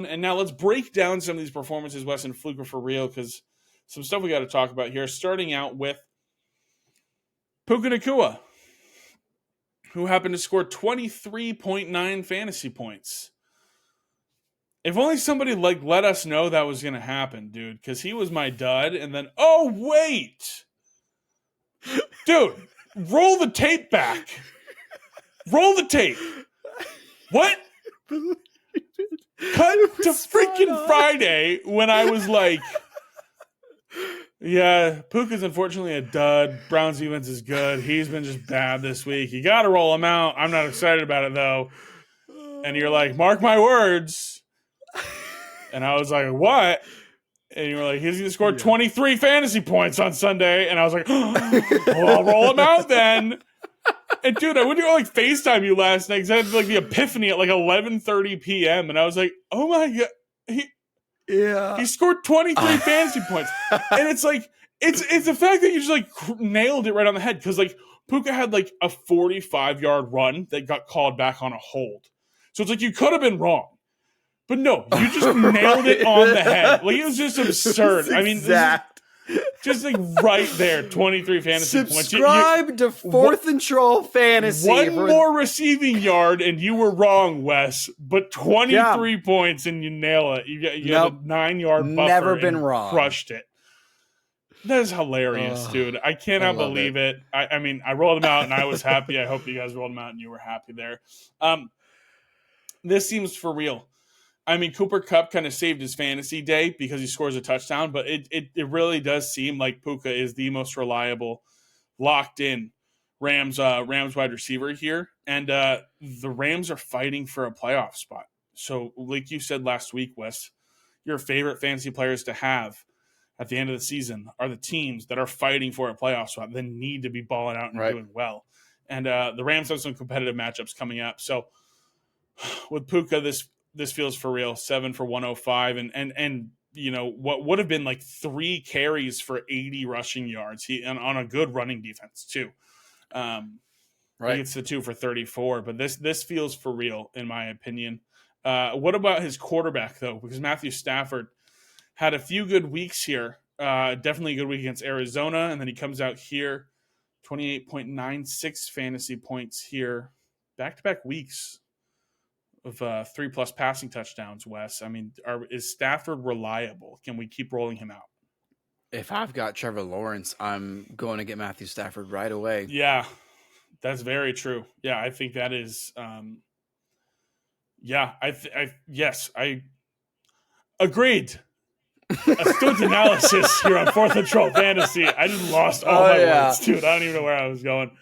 And now let's break down some of these performances, Wes and Fluke, for real, because some stuff we got to talk about here. Starting out with PUKA Nacua, who happened to score 23.9 fantasy points. If only somebody let us know that was going to happen, dude, because he was my dud. And then, oh, wait. Dude, roll the tape back. Roll the tape. What? Cut to freaking Friday when I was like, yeah, Puka's unfortunately a dud. Brown's defense is good. He's been just bad this week. You got to roll him out. I'm not excited about it, though. And you're like, mark my words. And I was like, what? And you were like, he's going to score 23 fantasy points on Sunday. And I was like, well, I'll roll him out then. And dude, I went to go FaceTime you last night because I had the epiphany at 11:30 p.m. And I was like, oh my God. He scored 23 fantasy points. And it's it's the fact that you just nailed it right on the head. Because Puka had a 45-yard run that got called back on a hold. So it's you could have been wrong. But no, you just nailed it on the head. It was just absurd. I mean, just right there, 23 fantasy points. Subscribe to Fourth and Troll Fantasy. One more receiving yard, and you were wrong, Wes. But 23 points, and you nail it. You got a 9-yard buffer. Never been wrong. Crushed it. That is hilarious, dude. I cannot believe it. I mean, I rolled them out, and I was happy. I hope you guys rolled them out, and you were happy there. This seems for real. I mean, Cooper Kupp kind of saved his fantasy day because he scores a touchdown, but it really does seem like Puka is the most reliable, locked-in Rams wide receiver here. And the Rams are fighting for a playoff spot. So like you said last week, Wes, your favorite fantasy players to have at the end of the season are the teams that are fighting for a playoff spot that need to be balling out and doing well. And the Rams have some competitive matchups coming up. So with Puka, this feels for real. 7 for 105 and what would have been 3 carries for 80 rushing yards. He on a good running defense too. He gets the 2 for 34, but this feels for real in my opinion. What about his quarterback though? Because Matthew Stafford had a few good weeks here. Definitely a good week against Arizona, and then he comes out here, 28.96 fantasy points here, back-to-back weeks of 3+ passing touchdowns, Wes. I mean, is Stafford reliable? Can we keep rolling him out? If I've got Trevor Lawrence, I'm going to get Matthew Stafford right away. Yeah, that's very true. Yeah, I think that is. Yes, I agreed. Astute analysis here on Fourth and Troll Fantasy. I just lost all my words, dude. I don't even know where I was going.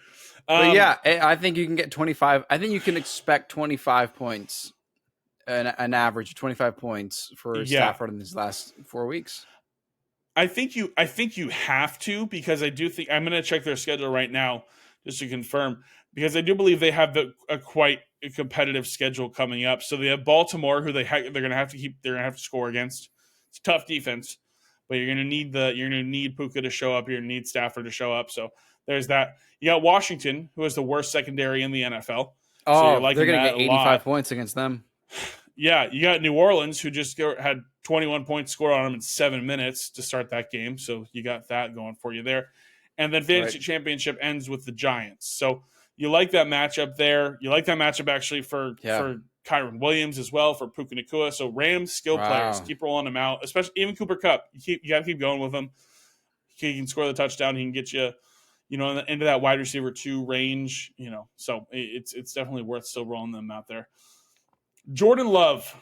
But yeah, I think you can get 25. I think you can expect 25 points, an average of 25 points for Stafford in these last 4 weeks. I think you have to, because I do think I'm going to check their schedule right now just to confirm, because I do believe they have a quite competitive schedule coming up. So they have Baltimore, who they're going to have to score against. It's a tough defense, but you're going to need Puka to show up. You're going to need Stafford to show up. So there's that. You got Washington, who is the worst secondary in the NFL. Oh, so they're going to get 85 points against them. Yeah, you got New Orleans, who just had 21 points scored on them in 7 minutes to start that game. So you got that going for you there. And then Fantasy Championship ends with the Giants. So you like that matchup there. You like that matchup actually for Kyron Williams as well, for Puka Nacua. So Rams skill players, keep rolling them out, especially even Cooper Kupp. You got to keep going with him. He can score the touchdown. He can get you, into that wide receiver 2 range. So it's definitely worth still rolling them out there. Jordan Love.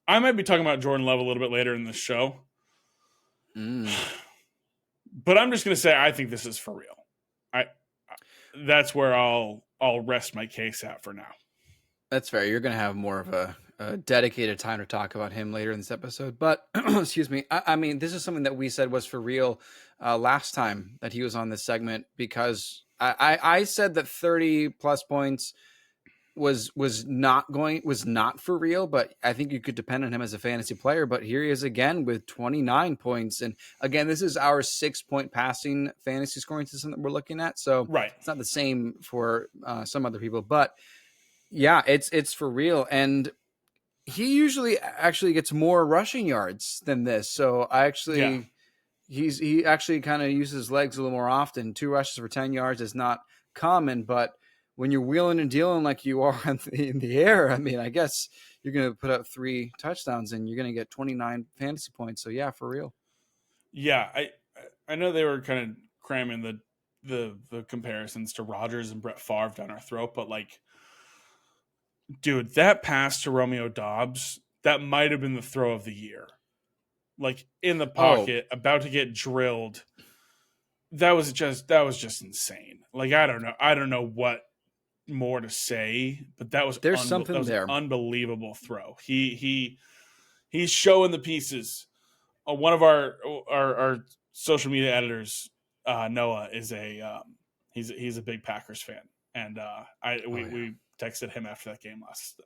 I might be talking about Jordan Love a little bit later in this show. But I'm just going to say I think this is for real. That's where I'll rest my case at for now. That's fair. You're going to have more of a dedicated time to talk about him later in this episode. But, excuse me, I mean, this is something that we said was for real last time that he was on this segment, because I said that 30-plus points was not for real, but I think you could depend on him as a fantasy player. But here he is again with 29 points. And again, this is our 6-point passing fantasy scoring system that we're looking at. So it's not the same for some other people, but yeah, it's for real. And he usually actually gets more rushing yards than this. So Yeah. he actually kind of uses his legs a little more often. 2 rushes for 10 yards is not common, but when you're wheeling and dealing like you are in the air, I mean, I guess you're going to put up 3 touchdowns and you're going to get 29 fantasy points. So yeah, for real. Yeah, I know they were kind of cramming the comparisons to Rodgers and Brett Favre down our throat, but like, dude, that pass to Romeo Dobbs, that might have been the throw of the year. Like in the Oh, pocket, about to get drilled. That was just insane. Like I don't know what more to say, but there's that something was an there. unbelievable throw. He's showing the pieces. One of our social media editors, Noah, is he's a big Packers fan, and Oh yeah. we texted him after that game last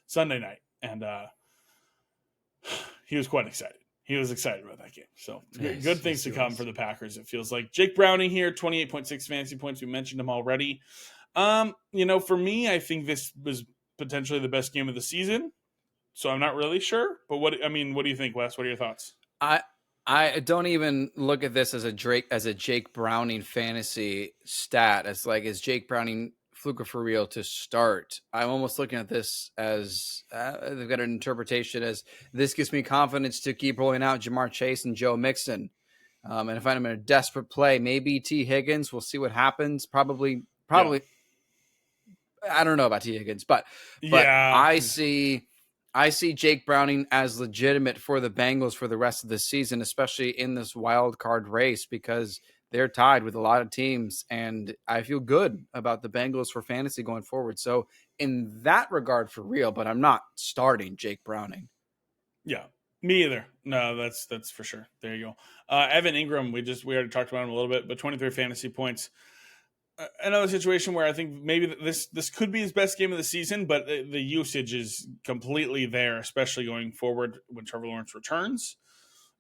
Sunday night, and he was quite excited. He was excited about that game. So good Yes, things yes, to he come was. for the Packers. It feels like Jake Browning here, 28.6 fantasy points. We mentioned him already. For me, I think this was potentially the best game of the season. So I'm not really sure, but what do you think, Wes? What are your thoughts? I I don't even look at this as a Jake Browning fantasy stat. It's like, is Jake Browning Fluke for real to start? I'm almost looking at this as they've got an interpretation as this gives me confidence to keep rolling out Jamar Chase and Joe Mixon. And if I'm in a desperate play, maybe T Higgins. We'll see what happens. Yeah, Probably I don't know about T Higgins, but yeah, I see Jake Browning as legitimate for the Bengals for the rest of the season, especially in this wild card race because they're tied with a lot of teams, and I feel good about the Bengals for fantasy going forward. So in that regard, for real, but I'm not starting Jake Browning. yeah. Me either. No, that's for sure. There you go. Evan Ingram, we already talked about him a little bit, but 23 fantasy points. Another situation where I think maybe this could be his best game of the season, but the usage is completely there, especially going forward when Trevor Lawrence returns,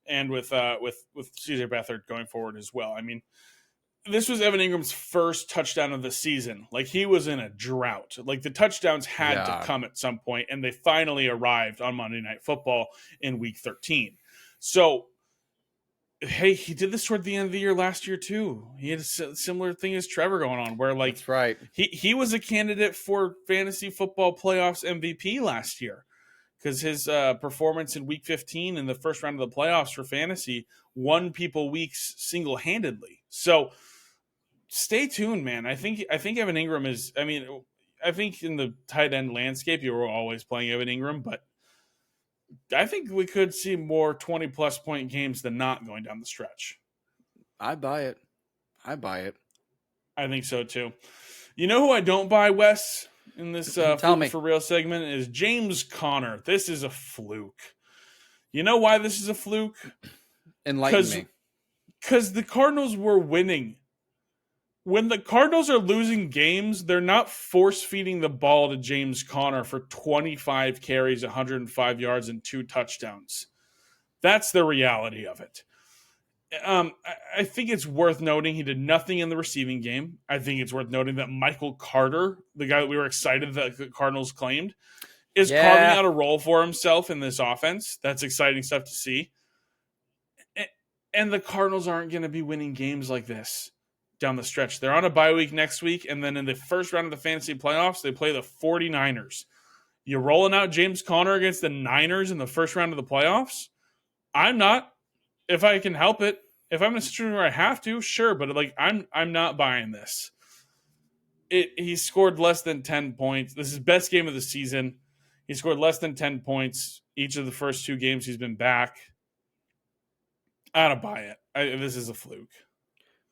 and with CJ Beathard going forward as well. I mean, this was Evan Ingram's first touchdown of the season. Like he was in a drought. Like the touchdowns had to Yeah, come at some point, and they finally arrived on Monday Night Football in Week 13. So hey, he did this toward the end of the year last year too. He had a similar thing as Trevor going on, where like that's right. he was a candidate for fantasy football playoffs MVP last year because his performance in Week 15 in the first round of the playoffs for fantasy won people weeks single handedly. So stay tuned, man. I think Evan Ingram is. I mean, I think in the tight end landscape, you were always playing Evan Ingram, but I think we could see more 20+ point games than not going down the stretch. I buy it. I buy it. I think so too. You know who I don't buy, Wes, in this Tell Fluke me, for Real segment is James Conner. This is a fluke. You know why this is a fluke? enlighten Because me. the Cardinals were winning. When the Cardinals are losing games, they're not force feeding the ball to James Conner for 25 carries, 105 yards, and 2 touchdowns. That's the reality of it. I think it's worth noting he did nothing in the receiving game. I think it's worth noting that Michael Carter, the guy that we were excited that the Cardinals claimed, is carving Yeah, out a role for himself in this offense. That's exciting stuff to see. And the Cardinals aren't going to be winning games like this down the stretch. They're on a bye week next week, and then in the first round of the fantasy playoffs, they play the 49ers. You rolling out James Conner against the Niners in the first round of the playoffs? I'm not. If I can help it, if I'm in a situation where I have to, sure, but like I'm not buying this. He scored less than 10 points. This is his best game of the season. He scored less than 10 points each of the first 2 games he's been back. I don't buy it. This is a fluke.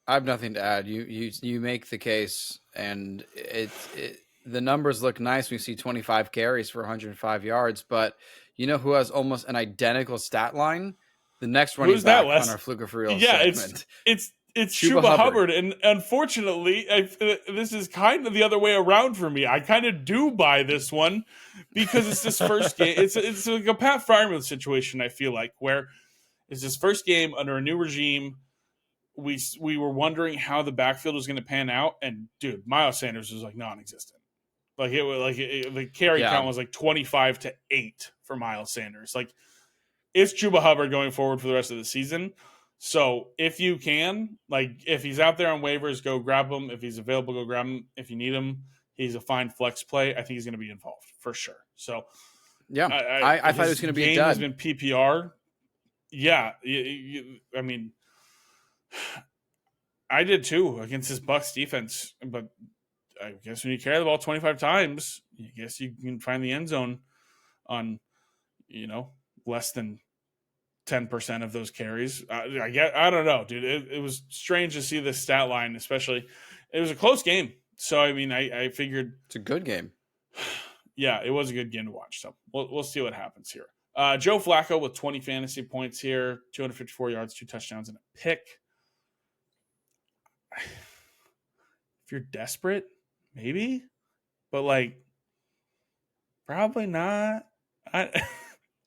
I have nothing to add. You make the case, and the numbers look nice. We see 25 carries for 105 yards, but you know who has almost an identical stat line? The next running Who's that, back on Wes? our Fluker for Real Yeah, segment, it's Chuba Chuba Hubbard. Hubbard, and unfortunately, this is kind of the other way around for me. I kind of do buy this one because it's this first game. It's like a Pat Fryermuth situation. I feel like where it's his first game under a new regime. We were wondering how the backfield was going to pan out, and dude, Miles Sanders was like non-existent. Like the carry count was like 25-8 for Miles Sanders. Like it's Chuba Hubbard going forward for the rest of the season. So if you can, like if he's out there on waivers, go grab him. If he's available, go grab him. If you need him, he's a fine flex play. I think he's going to be involved for sure. So yeah, I thought it was going to be a dud. Has been PPR. Yeah, I mean, I did too against this Bucs defense, but I guess when you carry the ball 25 times, I guess you can find the end zone on, less than 10% of those carries. I don't know, dude. It was strange to see this stat line, especially. It was a close game. So, I mean, I figured. It's a good game. Yeah, it was a good game to watch. So, we'll see what happens here. Joe Flacco with 20 fantasy points here, 254 yards, 2 touchdowns, and a pick. If you're desperate, maybe. But, like, probably not. I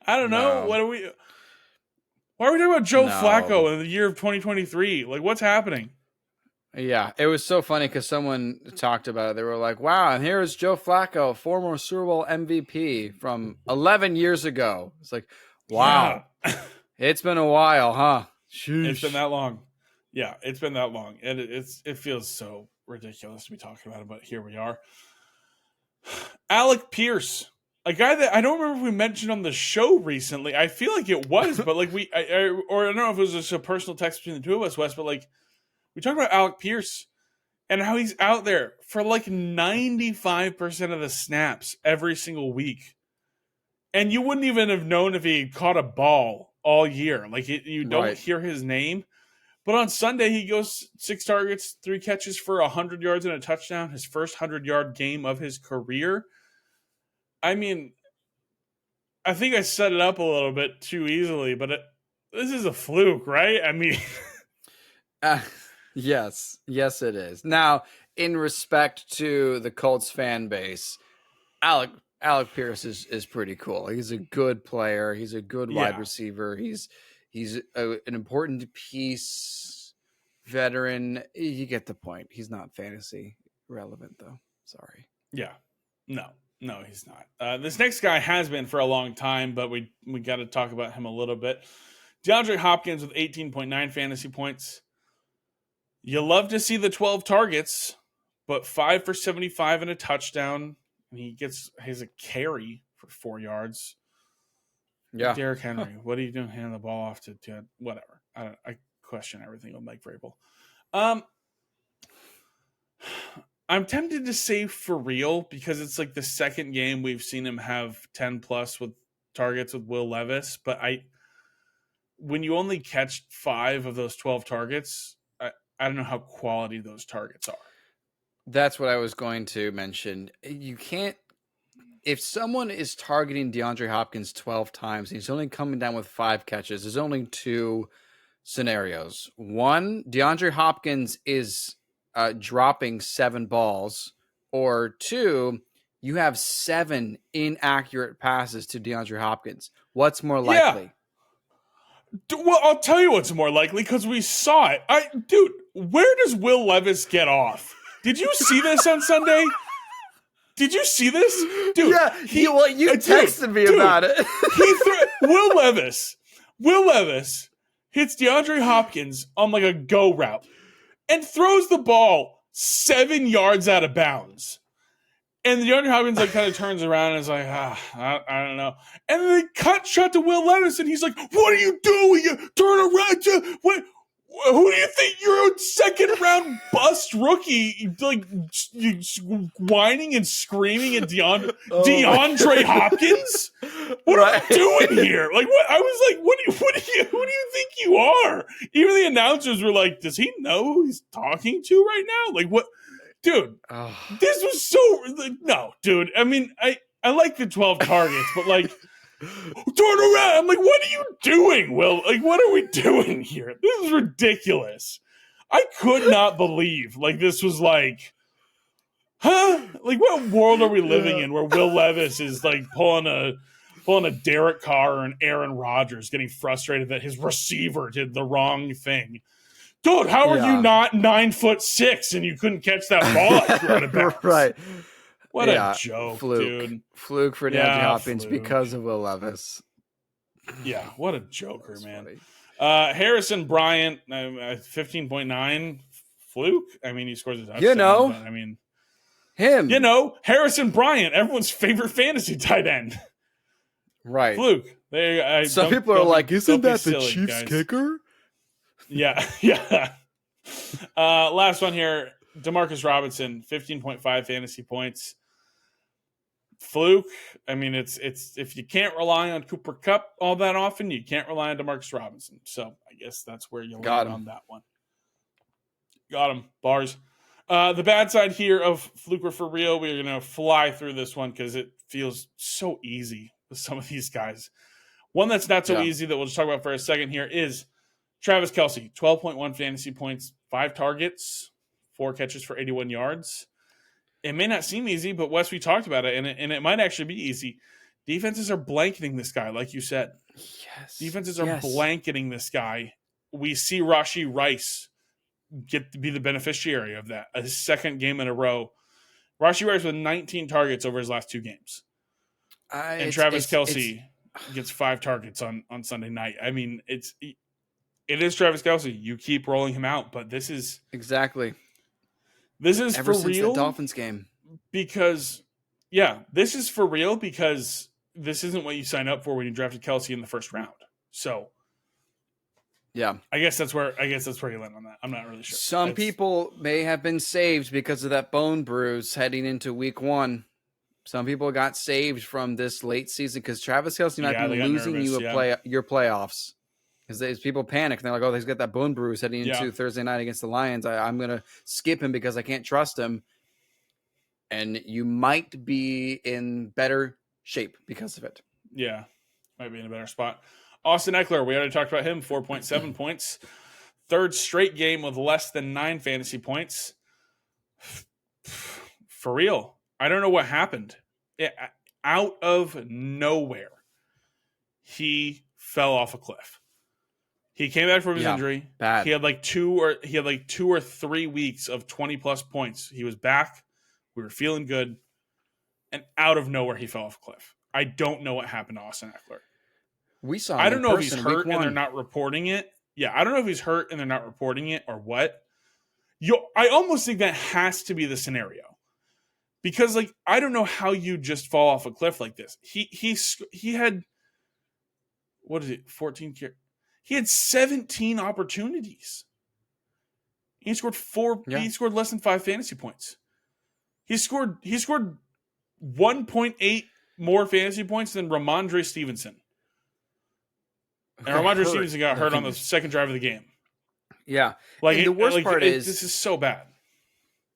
don't know. Why are we talking about Joe Flacco in the year of 2023? Like, what's happening? Yeah, it was so funny because someone talked about it. They were like, wow, and here's Joe Flacco, former Super Bowl MVP from 11 years ago. It's like, wow, It's been a while, huh? Sheesh. It's been that long. Yeah, it's been that long. And it feels so ridiculous to be talking about it, but here we are. Alec Pierce, a guy that I don't remember if we mentioned on the show recently. I feel like it was, but like I don't know if it was just a personal text between the two of us, Wes, but like we talked about Alec Pierce and how he's out there for like 95% of the snaps every single week. And you wouldn't even have known if he caught a ball all year. Like you don't hear his name. But on Sunday, he goes 6 targets, 3 catches for 100 yards and a touchdown, his first 100-yard game of his career. I mean, I think I set it up a little bit too easily, but this is a fluke, right? I mean... Yes, it is. Now, in respect to the Colts fan base, Alec Pierce is pretty cool. He's a good player. He's a good wide receiver. He's an important piece, veteran. You get the point. He's not fantasy relevant, though. Sorry. Yeah. No, he's not. This next guy has been for a long time, but we got to talk about him a little bit. DeAndre Hopkins with 18.9 fantasy points. You love to see the 12 targets, but 5 for 75 and a touchdown. And he has a carry for 4 yards. Yeah. Derrick Henry, what are you doing handing the ball off to whatever? I question everything on Mike Vrabel. I'm tempted to say for real because it's like the second game we've seen him have 10 plus with targets with Will Levis. But when you only catch 5 of those 12 targets, I don't know how quality those targets are. That's what I was going to mention. You can't, if someone is targeting DeAndre Hopkins 12 times, and he's only coming down with 5 catches, there's only 2 scenarios. One, DeAndre Hopkins is dropping 7 balls, or 2, you have 7 inaccurate passes to DeAndre Hopkins. What's more likely? Yeah. Well, I'll tell you what's more likely because we saw it. Dude, where does Will Levis get off? Did you see this on Sunday? Did you see this? Dude, yeah, you texted me about it. Will Levis hits DeAndre Hopkins on like a go route and throws the ball 7 yards out of bounds. And DeAndre Hopkins like kind of turns around and is like, I don't know. And then they cut shot to Will Levis and he's like, what are you doing? You turn around. What? Who do you think you're a second round bust rookie? Like whining and screaming at DeAndre Hopkins? What are you doing here? Like what? I was like, who do you think you are? Even the announcers were like, does he know who he's talking to right now? Like what? Dude, this was so no, dude. I mean, I like the 12 targets, but like turn around. I'm like, what are you doing, Will? Like, what are we doing here? This is ridiculous. I could not believe like this was like, huh? Like, what world are we living in where Will Levis is like pulling a Derek Carr or an Aaron Rodgers, getting frustrated that his receiver did the wrong thing? Dude, how are you not 9'6" and you couldn't catch that ball at quarterback? Right. What a joke, dude. Fluke for DeAndre Hopkins Fluke. because of Will Levis. Yeah, what a joker, man. Funny. Harrison Bryant, 15.9. Fluke? I mean, he scores a touchdown. But, I mean, him. Harrison Bryant, everyone's favorite fantasy tight end. Right. Fluke. Some people are like, isn't that the Chiefs kicker? Yeah, yeah. Last one here, Demarcus Robinson, 15.5 fantasy points. Fluke. I mean, it's if you can't rely on Cooper Kupp all that often, you can't rely on Demarcus Robinson. So I guess that's where you land on that one. Got him. Bars. The bad side here of Fluke for real, we're going to fly through this one because it feels so easy with some of these guys. One that's not so easy that we'll just talk about for a second here is Travis Kelce, 12.1 fantasy points, 5 targets, 4 catches for 81 yards. It may not seem easy, but Wes, we talked about it, and it might actually be easy. Defenses are blanketing this guy, like you said. Yes. Defenses are blanketing this guy. We see Rashee Rice get to be the beneficiary of that. A second game in a row. Rashee Rice with 19 targets over his last 2 games. And Travis Kelce gets 5 targets on Sunday night. I mean, it is Travis Kelce. You keep rolling him out, but this is exactly. This is ever for since real. The Dolphins game. Because this is for real because this isn't what you sign up for when you drafted Kelce in the first round. So yeah, I guess that's where you land on that. I'm not really sure. Some people may have been saved because of that bone bruise heading into week 1. Some people got saved from this late season because Travis Kelce might be losing your playoffs. Because people panic and they're like, oh, he's got that bone bruise heading into Thursday night against the Lions. I'm going to skip him because I can't trust him. And you might be in better shape because of it. Yeah, might be in a better spot. Austin Eckler, we already talked about him, 4.7 points. 3rd straight game with less than 9 fantasy points. For real. I don't know what happened. Out of nowhere, he fell off a cliff. He came back from his injury. Bad. He had like 2 or 3 weeks of 20+ points. He was back. We were feeling good. And out of nowhere, he fell off a cliff. I don't know what happened to Austin Eckler. We saw I don't know if he's hurt and they're not reporting it. Yeah, I don't know if he's hurt and they're not reporting it or what. I almost think that has to be the scenario. Because like I don't know how you just fall off a cliff like this. He had 14 carries. He had 17 opportunities. He scored 4. Yeah. He scored less than 5 fantasy points. He scored 1.8 more fantasy points than Ramondre Stevenson. And Ramondre Stevenson got hurt on the second drive of the game. Yeah. And the worst part is this is so bad.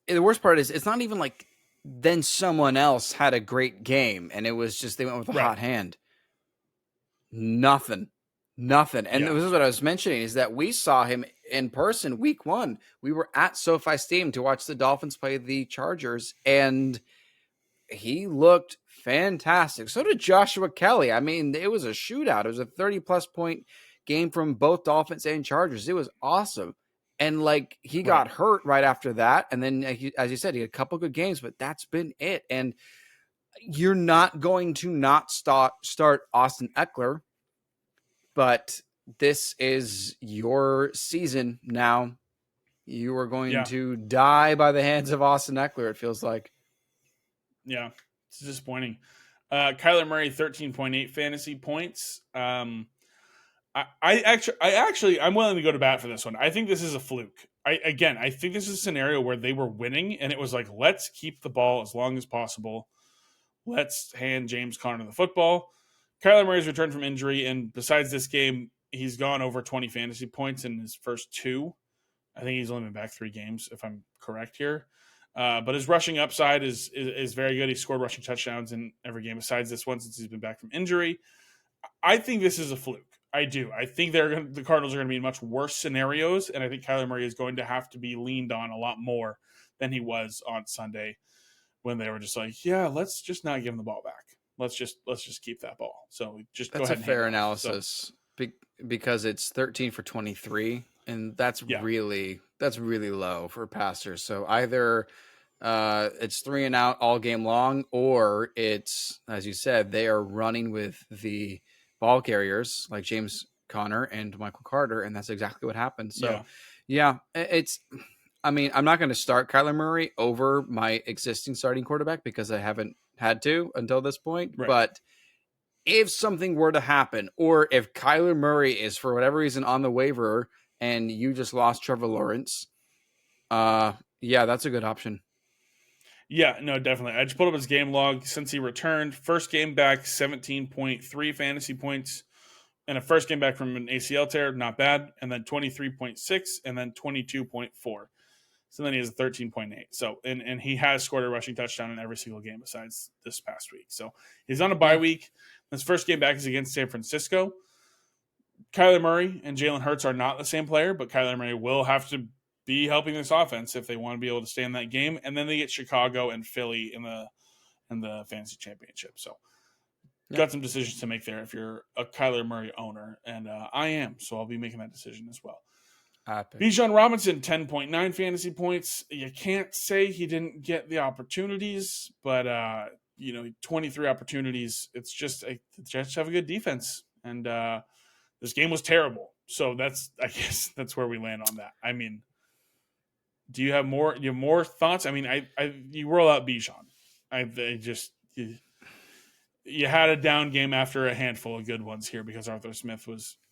The worst part is it's not even like then someone else had a great game and it was just they went with a hot hand. Nothing. And this is what I was mentioning is that we saw him in person week 1. We were at SoFi Stadium to watch the Dolphins play the Chargers, and he looked fantastic. So did Joshua Kelly. I mean, it was a shootout. It was a 30+ point game from both Dolphins and Chargers. It was awesome. And like he got hurt right after that. And then, as you said, he had a couple good games, but that's been it. And you're not going to not start Austin Eckler. But this is your season now. You are going to die by the hands of Austin Eckler, it feels like. Yeah, it's disappointing. Kyler Murray, 13.8 fantasy points. I'm willing to go to bat for this one. I think this is a fluke. I think this is a scenario where they were winning, and it was like, let's keep the ball as long as possible. Let's hand James Conner the football. Kyler Murray's returned from injury, and besides this game, he's gone over 20 fantasy points in his first 2. I think he's only been back 3 games, if I'm correct here. But his rushing upside is very good. He scored rushing touchdowns in every game besides this one since he's been back from injury. I think this is a fluke. I do. I think the Cardinals are going to be in much worse scenarios, and I think Kyler Murray is going to have to be leaned on a lot more than he was on Sunday when they were just like, yeah, let's just not give him the ball back. Let's just keep that ball. So just go ahead. That's a fair analysis because it's 13 for 23, and that's really low for passers. So either It's 3 and out all game long, or it's, as you said, they are running with the ball carriers like James Conner and Michael Carter, and that's exactly what happened. So, Yeah. yeah, it's. I mean, I'm not going to start Kyler Murray over my existing starting quarterback because I haven't had to until this point. Right. But if something were to happen, or if Kyler Murray is for whatever reason on the waiver and you just lost Trevor Lawrence, yeah, that's a good option. Yeah, no, definitely. I just pulled up his game log since he returned. First game back, 17.3 fantasy points. And a first game back from an ACL tear, not bad. And then 23.6 and then 22.4. So then he has a 13.8. So, and he has scored a rushing touchdown in every single game besides this past week. So he's on a bye Yeah. week. His first game back is against San Francisco. Kyler Murray and Jalen Hurts are not the same player, but Kyler Murray will have to be helping this offense if they want to be able to stay in that game. And then they get Chicago and Philly in the fantasy championship. So got some decisions to make there if you're a Kyler Murray owner, and I am, so I'll be making that decision as well. Bijan Robinson, 10.9 fantasy points. You can't say he didn't get the opportunities, but 23 opportunities. It's just the Jets have a good defense, and this game was terrible. So I guess that's where we land on that. I mean, do you have more? You have more thoughts? I mean, you roll out Bijan. You had a down game after a handful of good ones here because Arthur Smith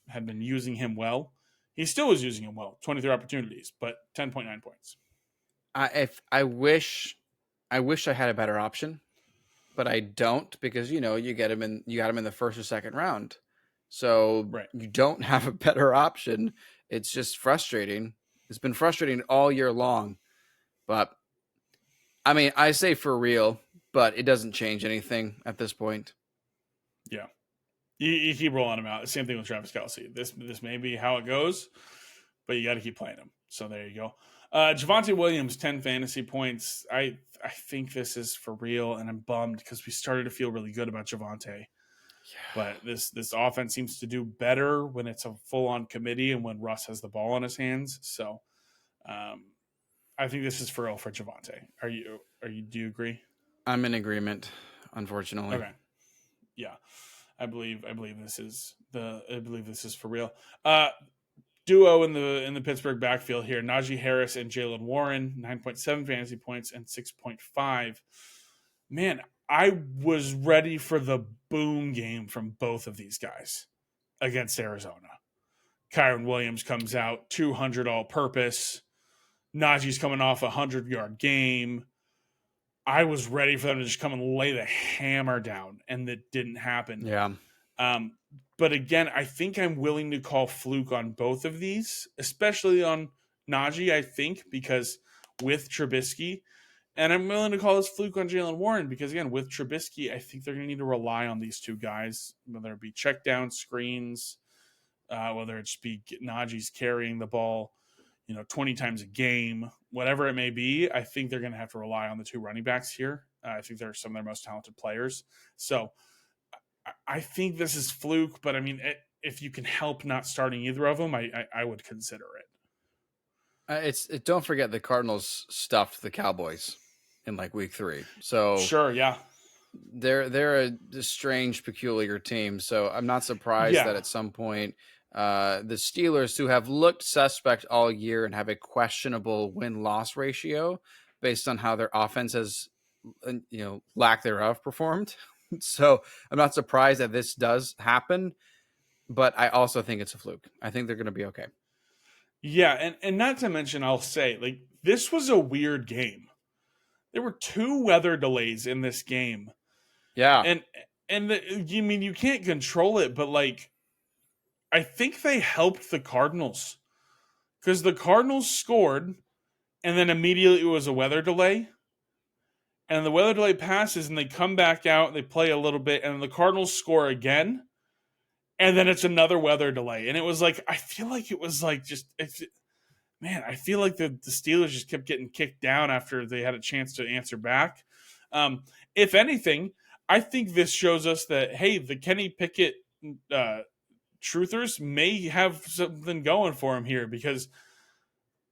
had been using him well. He still was using him well, 23 opportunities, but 10.9 points. I wish I had a better option, but I don't because you got him in the first or second round. So Right. You don't have a better option. It's just frustrating. It's been frustrating all year long. But I mean, I say for real, but it doesn't change anything at this point. Yeah. You keep rolling him out. Same thing with Travis Kelce. This may be how it goes, but you got to keep playing him. So there you go. Javonte Williams, 10 fantasy points. I think this is for real, and I'm bummed because we started to feel really good about Javonte. Yeah. But this offense seems to do better when it's a full-on committee and when Russ has the ball in his hands. So I think this is for real for Javonte. Do you agree? I'm in agreement, unfortunately. Okay. Yeah. I believe this is for real. Duo in the Pittsburgh backfield here: Najee Harris and Jalen Warren, 9.7 fantasy points and 6.5. Man, I was ready for the boom game from both of these guys against Arizona. Kyron Williams comes out 200 all-purpose. Najee's coming off a 100-yard game. I was ready for them to just come and lay the hammer down, and that didn't happen. Yeah. But again, I think I'm willing to call Fluke on both of these, especially on Najee, I think, because with Trubisky, and I'm willing to call this Fluke on Jalen Warren because, again, with Trubisky, I think they're going to need to rely on these two guys, whether it be check down screens, whether it just be Najee's carrying the ball, 20 times a game, whatever it may be. I think they're going to have to rely on the two running backs here. I think they're some of their most talented players. So I think this is Fluke, but I mean, if you can help not starting either of them, I would consider it. Don't forget the Cardinals stuffed the Cowboys in like week 3. So sure, yeah, they're a strange, peculiar team. So I'm not surprised that at some point the Steelers, who have looked suspect all year and have a questionable win-loss ratio based on how their offense has, lack thereof performed. So I'm not surprised that this does happen, but I also think it's a fluke. I think they're going to be okay. Yeah, and not to mention, I'll say, like, this was a weird game. There were 2 weather delays in this game. Yeah. You can't control it, but, like, I think they helped the Cardinals because the Cardinals scored, and then immediately it was a weather delay. And the weather delay passes, and they come back out, they play a little bit, and the Cardinals score again. And then it's another weather delay. And it was like, I feel like it was like I feel like the Steelers just kept getting kicked down after they had a chance to answer back. If anything, I think this shows us that, hey, the Kenny Pickett truthers may have something going for him here because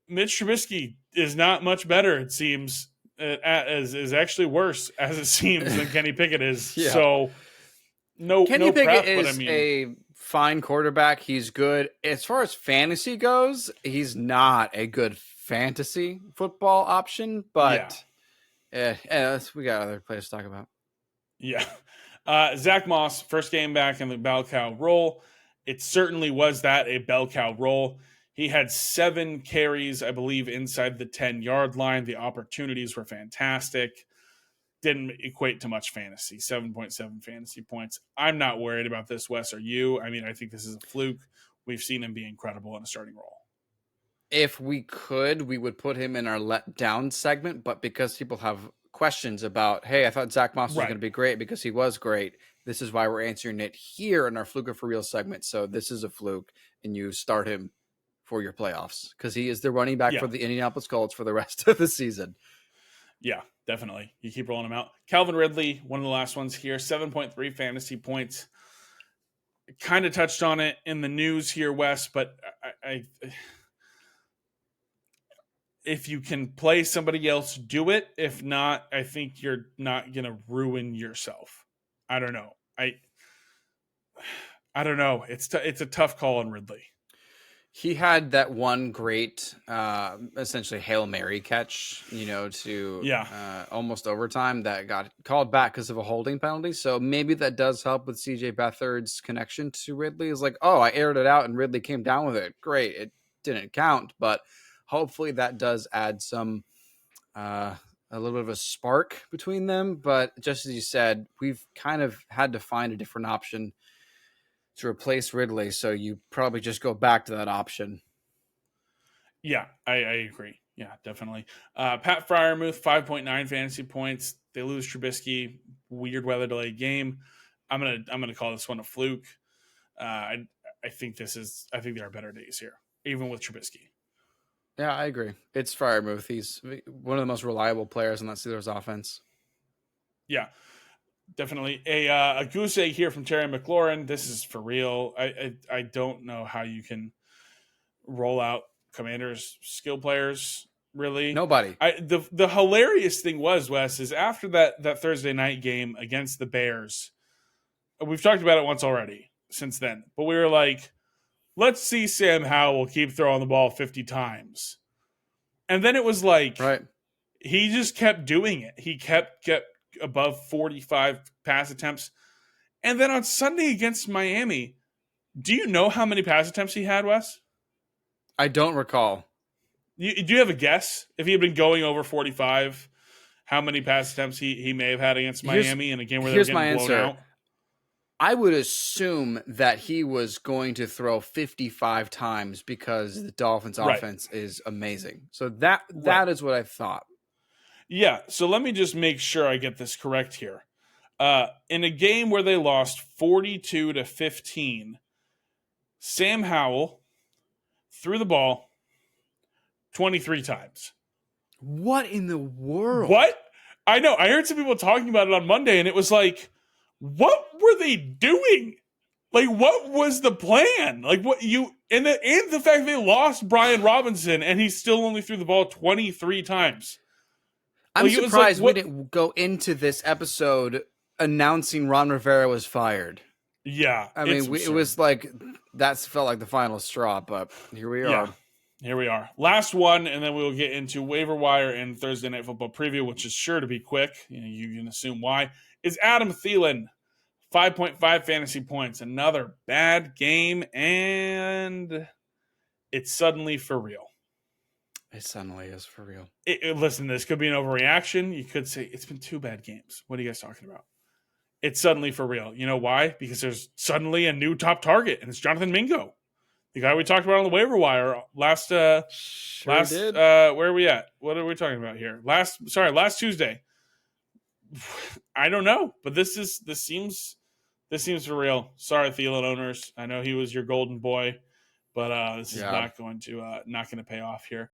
Mitch Trubisky is not much better, it seems, is actually worse as it seems than Kenny Pickett is. Yeah. So Kenny Pickett prep, but I is mean, a fine quarterback. He's good. As far as fantasy goes, he's not a good fantasy football option, but we got other players to talk about. Yeah. Zach Moss, first game back in the bell cow role. It certainly was that, a bell cow role. He had 7 carries, I believe, inside the 10-yard line. The opportunities were fantastic. Didn't equate to much fantasy. 7.7 fantasy points. I'm not worried about this, Wes. Are you? I mean, I think this is a fluke. We've seen him be incredible in a starting role. If we could, we would put him in our let down segment, but because people have questions about, hey, I thought Zach Moss was going to be great because he was great. This is why we're answering it here in our Fluke for Real segment. So this is a fluke, and you start him for your playoffs because he is the running back for the Indianapolis Colts for the rest of the season. Yeah, definitely. You keep rolling him out. Calvin Ridley, one of the last ones here, 7.3 fantasy points. Kind of touched on it in the news here, Wes, but I if you can play somebody else, do it. If not, I think you're not going to ruin yourself. I don't know. I don't know. It's a tough call on Ridley. He had that one great, essentially Hail Mary catch, to almost overtime that got called back because of a holding penalty. So maybe that does help with CJ Beathard's connection to Ridley. It's like, oh, I aired it out and Ridley came down with it. Great. It didn't count, but hopefully that does add some, a little bit of a spark between them. But just as you said, we've kind of had to find a different option to replace Ridley, so you probably just go back to that option. Yeah, I agree. Yeah, definitely. Pat Freiermuth, 5.9 fantasy points. They lose Trubisky. Weird weather delay game. I'm gonna call this one a fluke. I think there are better days here, even with Trubisky. Yeah, I agree. It's Freiermuth. He's one of the most reliable players in that Steelers offense. Yeah. Definitely a goose egg here from Terry McLaurin. This is for real. I don't know how you can roll out Commanders skill players. Really, nobody. The hilarious thing was, Wes, is after that Thursday night game against the Bears. We've talked about it once already since then, but we were like, let's see Sam Howell keep throwing the ball 50 times, and then it was like, he just kept doing it. He kept above 45 pass attempts. And then on Sunday against Miami, do you know how many pass attempts he had, Wes? I don't recall. Do you have a guess? If he had been going over 45, how many pass attempts he may have had against Miami in a game where they were getting blown out? I would assume that he was going to throw 55 times because the Dolphins' offense is amazing. So that is what I thought. Yeah, so let me just make sure I get this correct here. In a game where they lost 42-15, Sam Howell threw the ball 23 times. What in the world? What? I know. I heard some people talking about it on Monday, and it was like, what were they doing? Like, what was the plan? Like, what you and the fact they lost Brian Robinson, and he still only threw the ball 23 times. I'm surprised we didn't go into this episode announcing Ron Rivera was fired. Yeah. I mean, it was like, that felt like the final straw, but here we are. Yeah, here we are. Last one, and then we'll get into waiver wire and Thursday Night Football preview, which is sure to be quick. You can assume why. Is Adam Thielen, 5.5 fantasy points. Another bad game, and it's suddenly for real. It suddenly is for real. Listen, this could be an overreaction. You could say it's been 2 bad games. What are you guys talking about? It's suddenly for real. You know why? Because there's suddenly a new top target, and it's Jonathan Mingo, the guy we talked about on the waiver wire last. Where are we at? What are we talking about here? Last Tuesday. I don't know, but this seems for real. Sorry, Thielen owners. I know he was your golden boy, but this is not going to pay off here.